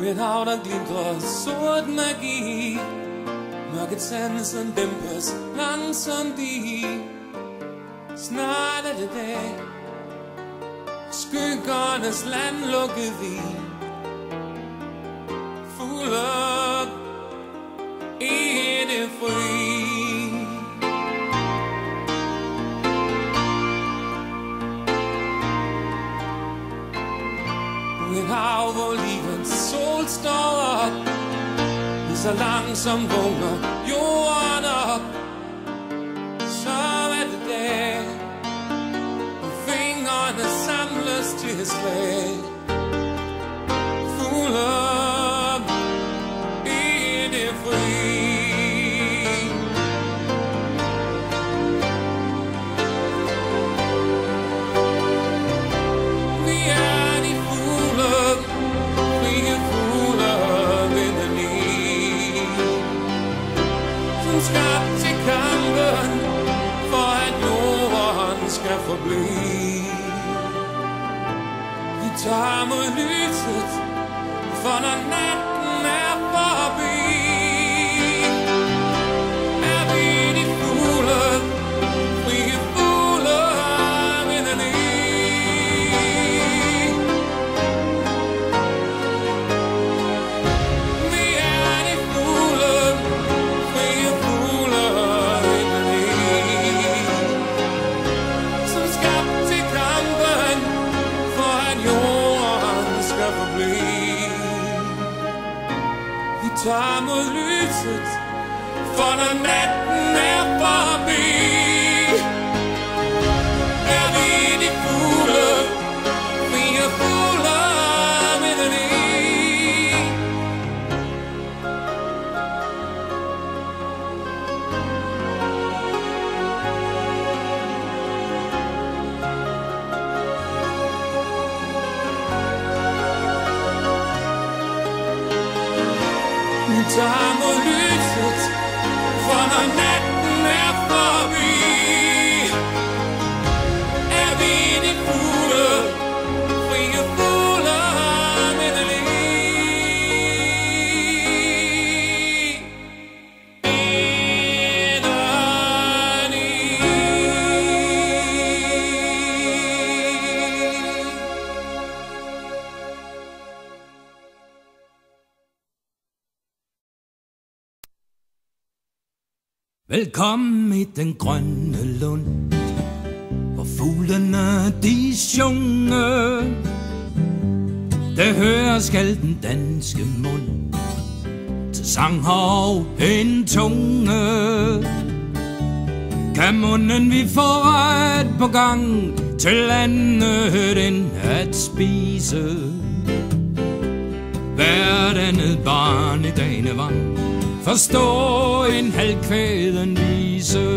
et hav, der glitrer sort magi. Mørket sansen dæmpes langsomt i. Snart er det dag, skyggernes land lukket i. Fugler i det fri. Et hav, hvor livets sol står op, lige så langsomt vågner jorden op. Så er det dag, og fingrene samles til slag. Fugler i det fri. Vi er de fugle, frie fugle vindelig, som skabt til kampen, for at jorden skal forblive. Vi tager mod lyset, for når natten er forbi, er vi de fugle, frie fugle vindelig. Vi er de fugle, frie fugle vindelig, som skabt til kampen, for at jorden skal forblive. Vi tager mod lyset, for når natten er forbi, er vi de fugle, frie fugle vindelig. Vi tager mod lyset, for når natten er forbi, er vi de fugle, frie fugle vindelig. Velkommen i den grønne lund, hvor fuglene de synger. Der hører skal den danske mund til sang og en tunge. Kan munden vi får ret på gang til andet end at spise. Hverdannet barn i dagene vang forstå en halvkvæden vise.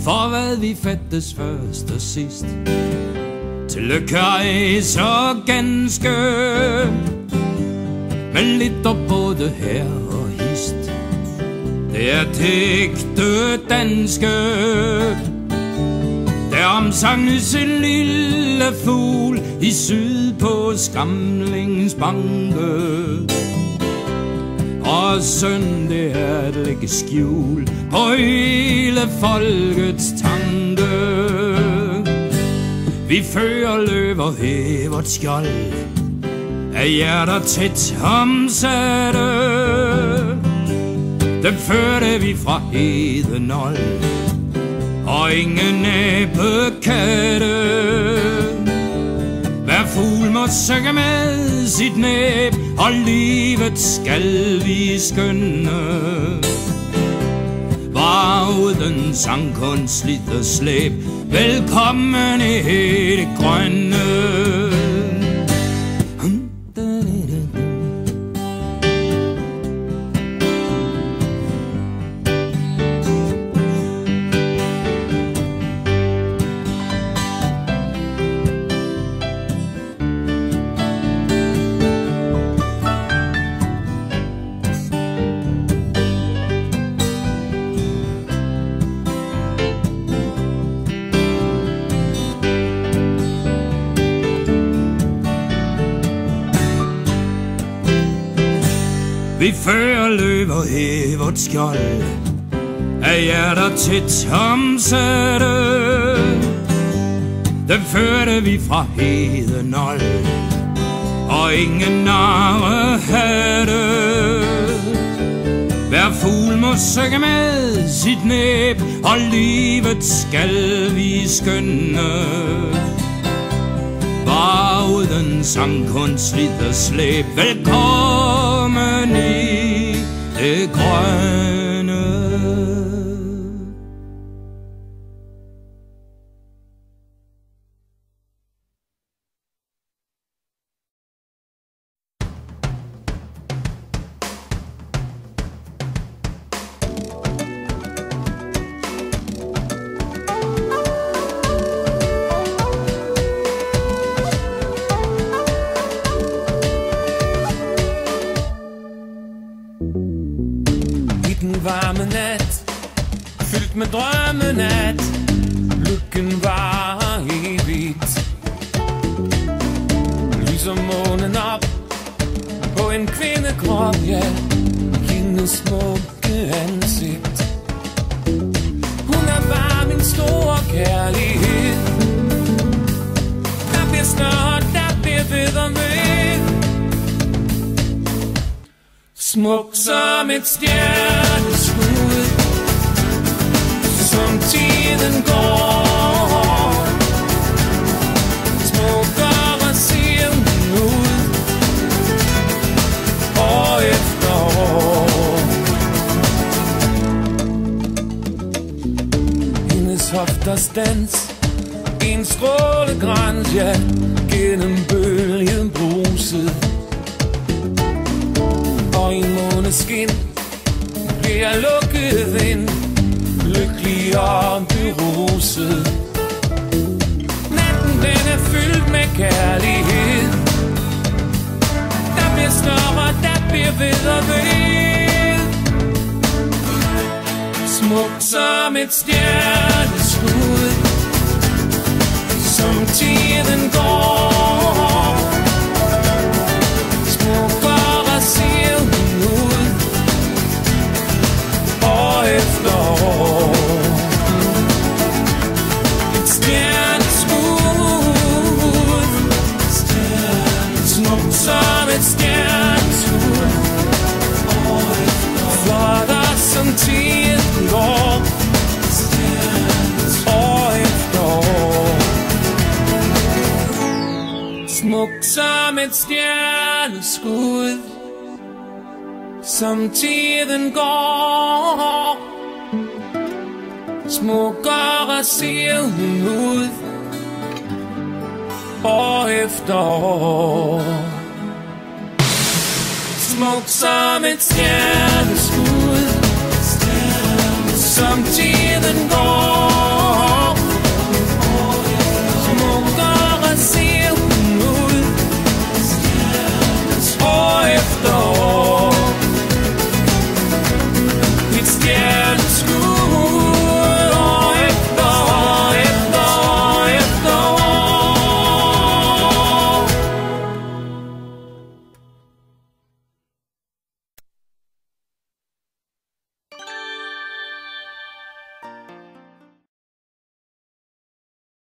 For hvad vi fattes først og sidst, til lykke ej så ganske, men lidt op både her og hist, det er det ægte danske. Der omsanges en lille fugl i syd på Skramlingens banke, og synd det er at lægge skjul på hele folkets tanke. Vi fører løver hævert skjold af hjerter tæt omsatte. Dem førte vi fra Hedenold og ingen æbekatte. Hver fugl må søge med sit næb, og livet skal vi skønne. Var uden sangkunst slid og slæb, velkommen i det grønne. Vi fører løber hævet skjold af hjerter tæt omsatte. Den førte vi fra Hedenold, og ingen narre hatte. Hver fugl må synge med sit næb, og livet skal vi skønne. Bare uden sangkunst, slider slæb. Velkommen i det grønne. Varme nat, fyldt med drømmen at lykken var evigt. Lyser månen op på en kvindekrop, ja, hendes smukke ansigt. Hun er bare min store kærlighed. Der bliver snart, der bliver ved og ved. Smuk som et stjerneskud, som tiden går. Smukkere ser hun ud, år efter år. Hendes hofters dans, en strålegrans, ja, gennem bølgen bruset. Og i måneskin bliver jeg lukket ind, lykkelig og beruset. Natten den er fyldt med kærlighed. Der bliver større, der bliver ved og ved. Smukt som et stjerneskud, som tiden går. Smukkere ser hun ud, år efter år. Et stjerneskud, smukt som et stjerneskud, flottere som tiden går, år efter år. Smukt som et stjerneskud, som tiden går. Smukkere ser hun ud, år efter år. Smukt som et stjerneskud, som tiden går.